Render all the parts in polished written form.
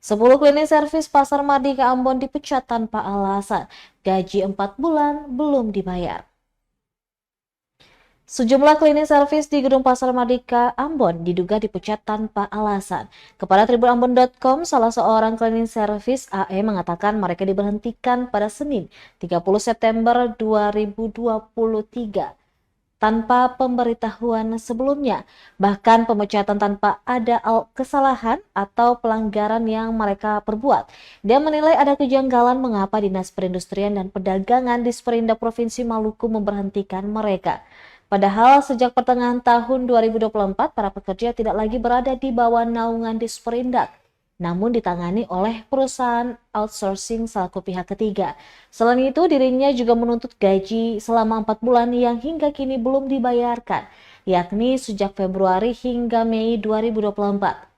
10 klinik servis Pasar Mardika Ambon dipecat tanpa alasan. Gaji 4 bulan belum dibayar. Sejumlah klinik servis di Gedung Pasar Mardika Ambon diduga dipecat tanpa alasan. Kepada tribunambon.com, salah seorang klinik servis AE mengatakan mereka diberhentikan pada Senin 30 September 2023 tanpa pemberitahuan sebelumnya. Bahkan pemecatan tanpa ada kesalahan atau pelanggaran yang mereka perbuat. Dia menilai ada kejanggalan mengapa Dinas Perindustrian dan Perdagangan Disperindak Provinsi Maluku memberhentikan mereka. Padahal sejak pertengahan tahun 2024, para pekerja tidak lagi berada di bawah naungan Disperindak, namun ditangani oleh perusahaan outsourcing selaku pihak ketiga. Selain itu, dirinya juga menuntut gaji selama 4 bulan yang hingga kini belum dibayarkan, yakni sejak Februari hingga Mei 2024.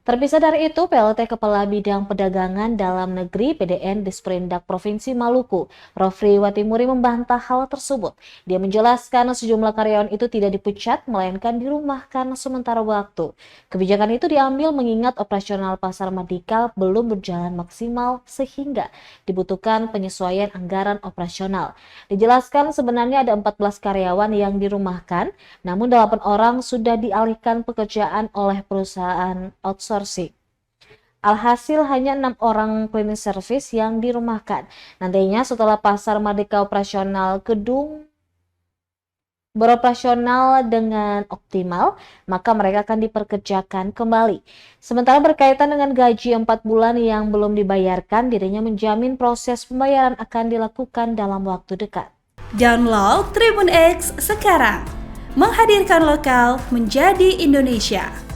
Terpisah dari itu, PLT Kepala Bidang Perdagangan Dalam Negeri PDN Disperindak Provinsi Maluku, Rofri Watimuri, membantah hal tersebut. Dia menjelaskan sejumlah karyawan itu tidak dipecat, melainkan dirumahkan sementara waktu. Kebijakan itu diambil mengingat operasional Pasar Mardika belum berjalan maksimal sehingga dibutuhkan penyesuaian anggaran operasional. Dijelaskan sebenarnya ada 14 karyawan yang dirumahkan, namun 8 orang sudah dialihkan pekerjaan oleh perusahaan outsourcing. Alhasil hanya 6 orang klinik servis yang dirumahkan. Nantinya setelah Pasar Mardika operasional, gedung beroperasional dengan optimal, maka mereka akan diperkerjakan kembali. Sementara berkaitan dengan gaji 4 bulan yang belum dibayarkan, dirinya menjamin proses pembayaran akan dilakukan dalam waktu dekat. Download Tribun X sekarang, menghadirkan lokal menjadi Indonesia.